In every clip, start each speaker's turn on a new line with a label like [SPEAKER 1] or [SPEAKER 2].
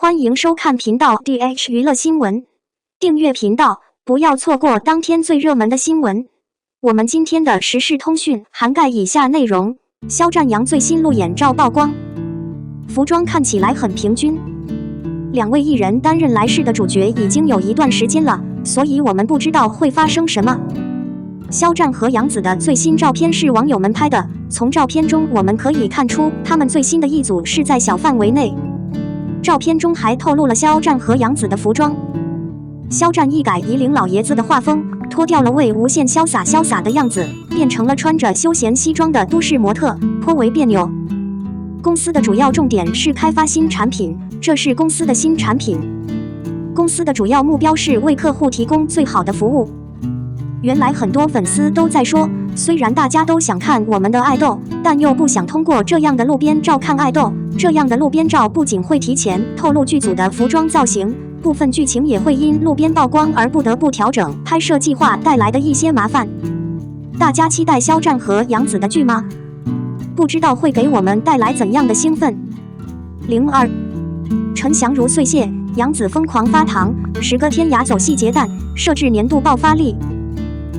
[SPEAKER 1] 欢迎收看频道 DH 娱乐新闻，订阅频道，不要错过当天最热门的新闻。我们今天的时事通讯涵盖以下内容：肖战阳最新路演照曝光，服装看起来很平均。两位艺人担任来世的主角已经有一段时间了，所以我们不知道会发生什么。肖战和杨紫的最新照片是网友们拍的，从照片中我们可以看出，他们最新的一组是在小范围内。照片中还透露了肖战和杨紫的服装。肖战一改夷陵老爷子的画风，脱掉了为无限潇洒的样子，变成了穿着休闲西装的都市模特，颇为别扭。公司的主要重点是开发新产品，这是公司的新产品。公司的主要目标是为客户提供最好的服务。原来很多粉丝都在说，虽然大家都想看我们的爱豆，但又不想通过这样的路边照看爱豆。这样的路边照不仅会提前透露剧组的服装造型，部分剧情也会因路边曝光而不得不调整拍摄计划带来的一些麻烦。大家期待肖战和杨紫的剧吗？不知道会给我们带来怎样的兴奋。02陈翔如碎屑，杨紫疯狂发糖，10个天涯走细节蛋，设置年度爆发力。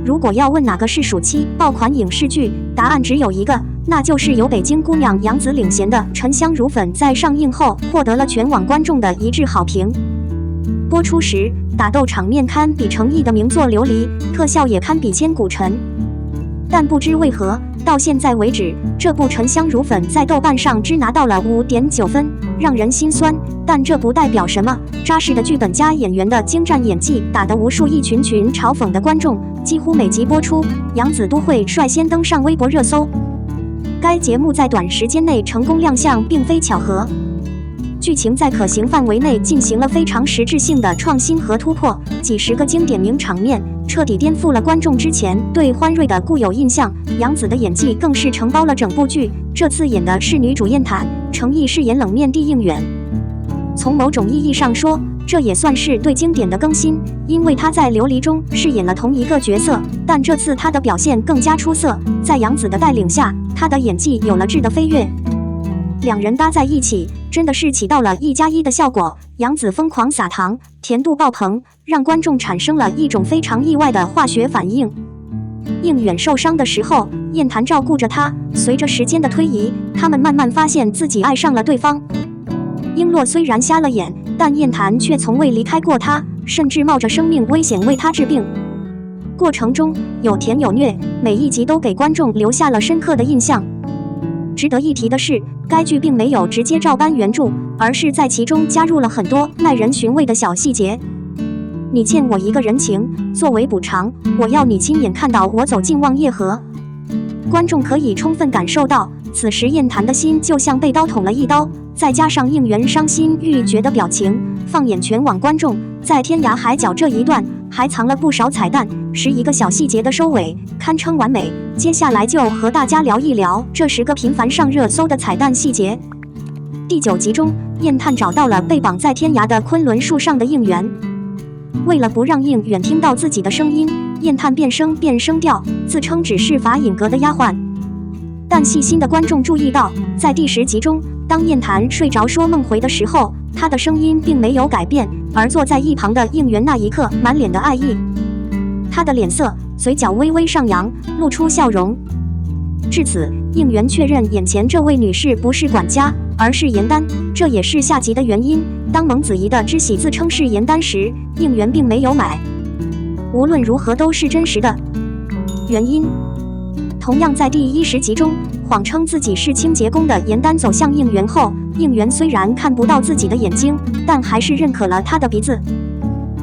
[SPEAKER 1] 如果要问哪个是暑期爆款影视剧，答案只有一个，那就是由北京姑娘杨紫领衔的《沉香如粉》在上映后获得了全网观众的一致好评。播出时，打斗场面堪比成毅的名作《琉璃》，特效也堪比千古尘。但不知为何，到现在为止，这部《沉香如粉》在豆瓣上只拿到了5.9分，让人心酸。但这不代表什么，扎实的剧本加演员的精湛演技，打得无数一群嘲讽的观众。几乎每集播出，杨紫都会率先登上微博热搜。该节目在短时间内成功亮相，并非巧合。剧情在可行范围内进行了非常实质性的创新和突破，几十个经典名场面彻底颠覆了观众之前对欢瑞的固有印象。杨紫的演技更是承包了整部剧，这次演的是女主燕坦，程毅饰演冷面弟应远。从某种意义上说，这也算是对经典的更新，因为他在《琉璃》中饰演了同一个角色，但这次他的表现更加出色，在杨紫的带领下，他的演技有了质的飞跃。两人搭在一起，真的是起到了1+1的效果。杨紫疯狂撒糖，甜度爆棚，让观众产生了一种非常意外的化学反应。应远受伤的时候，燕坛照顾着他，随着时间的推移，他们慢慢发现自己爱上了对方。璎珞虽然瞎了眼，但燕坛却从未离开过他，甚至冒着生命危险为他治病。过程中有甜有虐，每一集都给观众留下了深刻的印象。值得一提的是，该剧并没有直接照搬原著，而是在其中加入了很多耐人寻味的小细节。你欠我一个人情，作为补偿，我要你亲眼看到我走进望夜河。观众可以充分感受到，此时燕坛的心就像被刀捅了一刀，再加上应援伤心欲绝的表情，放眼全网观众，在天涯海角这一段还藏了不少彩蛋，11个小细节的收尾堪称完美。接下来就和大家聊一聊这10个频繁上热搜的彩蛋细节。第9集中，燕探找到了被绑在天涯的昆仑树上的应援。为了不让应远听到自己的声音，燕探变声变声调，自称只是法隐阁的丫鬟。但细心的观众注意到，在第10集中，当燕坛睡着说梦回的时候，他的声音并没有改变，而坐在一旁的应援那一刻满脸的爱意。他的脸色嘴角微微上扬，露出笑容。至此，应援确认眼前这位女士不是管家，而是颜丹，这也是下集的原因。当蒙子怡的知喜自称是颜丹时，应援并没有买。无论如何都是真实的。原因同样在第10集中，谎称自己是清洁工的颜丹走向应援后，应援虽然看不到自己的眼睛，但还是认可了他的鼻子，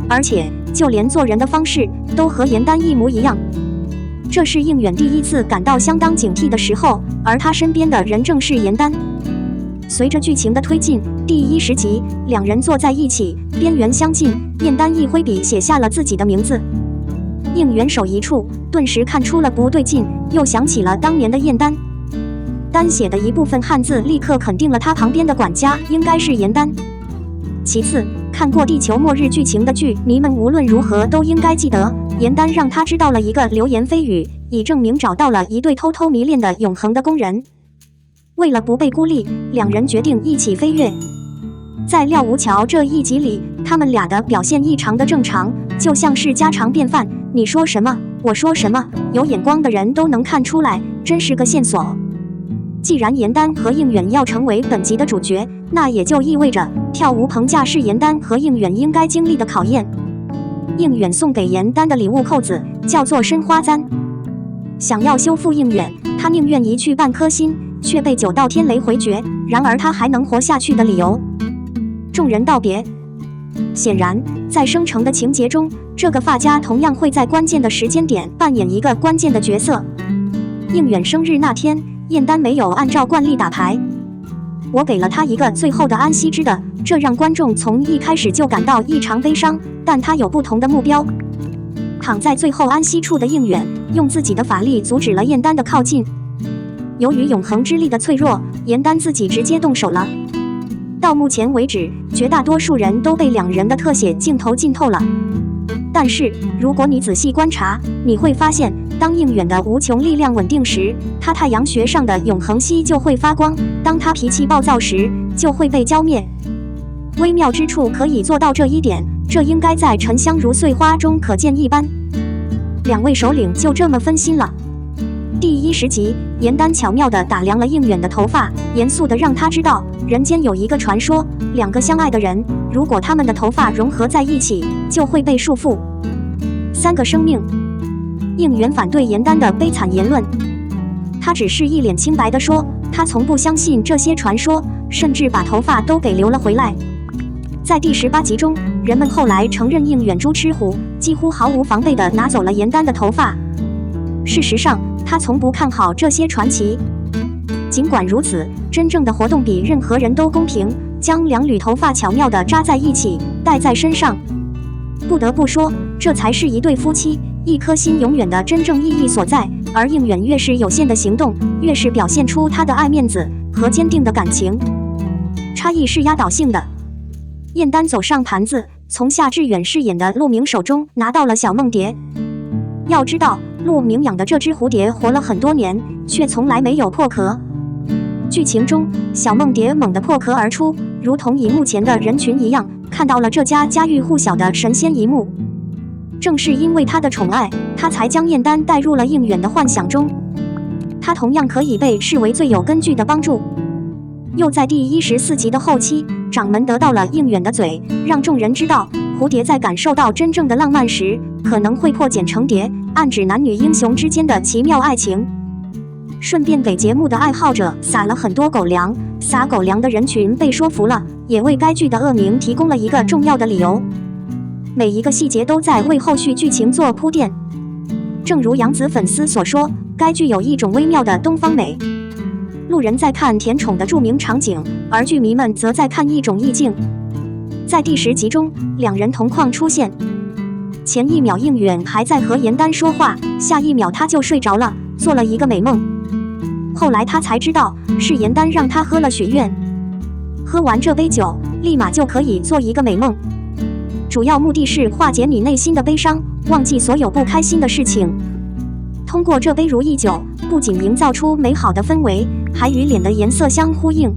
[SPEAKER 1] 而且就连做人的方式都和颜丹一模一样。这是应远第一次感到相当警惕的时候，而他身边的人正是颜丹。随着剧情的推进，第10集，两人坐在一起，边缘相近，燕丹一挥笔写下了自己的名字。应援手一触，顿时看出了不对劲，又想起了当年的燕丹。丹写的一部分汉字立刻肯定了他旁边的管家应该是颜丹。其次，看过地球末日剧情的剧迷们无论如何都应该记得，颜丹让他知道了一个流言蜚语，以证明找到了一对偷偷迷恋的永恒的工人。为了不被孤立，两人决定一起飞跃。在廖无桥这一集里，他们俩的表现异常的正常，就像是家常便饭，你说什么，我说什么，有眼光的人都能看出来，真是个线索。既然严丹和应远要成为本集的主角，那也就意味着跳无棚架是严丹和应远应该经历的考验。应远送给严丹的礼物扣子叫做申花簪，想要修复应远，他宁愿移去半颗心，却被9道天雷回绝。然而他还能活下去的理由，众人道别。显然，在生成的情节中，这个发夹同样会在关键的时间点扮演一个关键的角色。应远生日那天，燕丹没有按照惯例打牌，我给了他一个最后的安息之的，这让观众从一开始就感到异常悲伤。但他有不同的目标。躺在最后安息处的应远，用自己的法力阻止了燕丹的靠近。由于永恒之力的脆弱，严丹自己直接动手了。到目前为止，绝大多数人都被两人的特写镜头浸透了。但是，如果你仔细观察，你会发现，当应远的无穷力量稳定时，他太阳穴上的永恒息就会发光；当他脾气暴躁时，就会被浇灭。微妙之处可以做到这一点，这应该在沉香如碎花中可见一斑。两位首领就这么分心了。第10集，严丹巧妙地打量了应远的头发，严肃地让他知道，人间有一个传说，两个相爱的人，如果他们的头发融合在一起，就会被束缚。3个生命。应远反对严丹的悲惨言论，他只是一脸清白地说，他从不相信这些传说，甚至把头发都给留了回来。在第18集中，人们后来承认应远猪吃虎，几乎毫无防备地拿走了严丹的头发。事实上，他从不看好这些传奇。尽管如此，真正的活动比任何人都公平，将2缕头发巧妙地扎在一起，戴在身上。不得不说，这才是一对夫妻，一颗心永远的真正意义所在。而应远越是有限的行动，越是表现出他的爱面子和坚定的感情。差异是压倒性的。燕丹走上盘子，从夏志远饰演的陆明手中拿到了小梦蝶。要知道，陆明养的这只蝴蝶活了很多年，却从来没有破壳。剧情中，小梦蝶猛地破壳而出，如同荧幕前的人群一样，看到了这家家喻户晓的神仙一幕。正是因为他的宠爱，他才将燕丹带入了应远的幻想中。他同样可以被视为最有根据的帮助。又在第14集的后期，掌门得到了应远的嘴，让众人知道，蝴蝶在感受到真正的浪漫时，可能会破茧成蝶，暗指男女英雄之间的奇妙爱情。顺便给节目的爱好者撒了很多狗粮，撒狗粮的人群被说服了，也为该剧的恶名提供了一个重要的理由。每一个细节都在为后续剧情做铺垫。正如杨紫粉丝所说，该剧有一种微妙的东方美。路人在看甜宠的著名场景，而剧迷们则在看一种意境。在第10集中，两人同框出现，前一秒应远还在和严丹说话，下一秒他就睡着了，做了一个美梦。后来他才知道，是严丹让他喝了许愿，喝完这杯酒，立马就可以做一个美梦。主要目的是化解你内心的悲伤，忘记所有不开心的事情。通过这杯如意酒，不仅营造出美好的氛围，还与脸的颜色相呼应，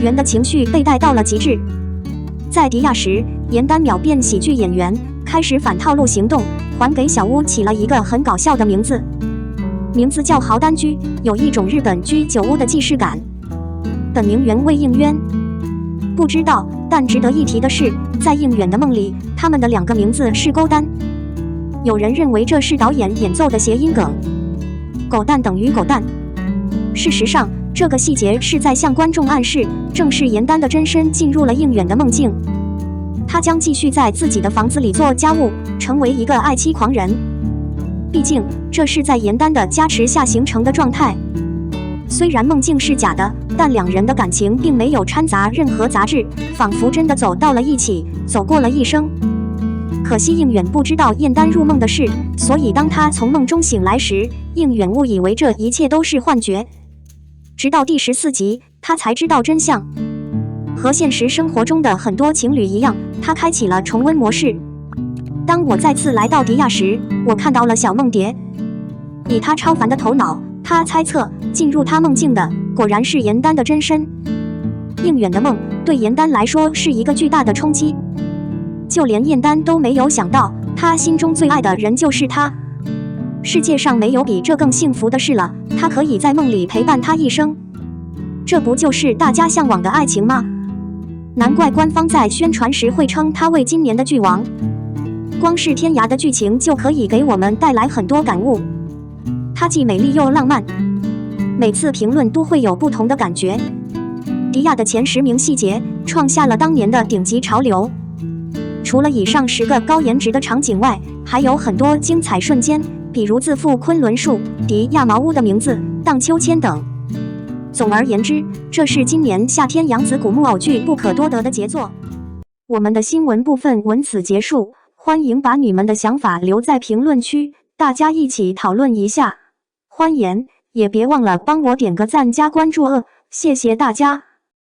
[SPEAKER 1] 圆的情绪被带到了极致。在迪亚时，严丹秒变喜剧演员，开始反套路行动，还给小屋起了一个很搞笑的名字，名字叫豪丹居，有一种日本居酒屋的既视感。本名原为应渊，不知道，但值得一提的是，在应远的梦里，他们的2个名字是勾丹。有人认为这是导演演奏的谐音梗，狗蛋等于狗蛋。事实上，这个细节是在向观众暗示，正是严丹的真身进入了应远的梦境，他将继续在自己的房子里做家务，成为一个爱妻狂人。毕竟，这是在严丹的加持下形成的状态。虽然梦境是假的，但两人的感情并没有掺杂任何杂质，仿佛真的走到了一起，走过了一生。可惜应远不知道燕丹入梦的事，所以当他从梦中醒来时，应远误以为这一切都是幻觉。直到第14集，他才知道真相。和现实生活中的很多情侣一样，他开启了重温模式。当我再次来到迪亚时，我看到了小梦蝶。以他超凡的头脑，他猜测进入他梦境的果然是严丹的真身。应远的梦对严丹来说是一个巨大的冲击，就连燕丹都没有想到，他心中最爱的人就是他。世界上没有比这更幸福的事了，他可以在梦里陪伴他一生，这不就是大家向往的爱情吗？难怪官方在宣传时会称他为今年的剧王。光是天涯的剧情就可以给我们带来很多感悟，它既美丽又浪漫，每次评论都会有不同的感觉。迪亚的前10名细节创下了当年的顶级潮流。除了以上10个高颜值的场景外，还有很多精彩瞬间，比如自负昆仑树、迪亚茅屋的名字、荡秋千等。总而言之，这是今年夏天扬子古木偶剧不可多得的杰作。我们的新闻部分文此结束，欢迎把你们的想法留在评论区，大家一起讨论一下。欢迎，也别忘了帮我点个赞加关注谢谢大家。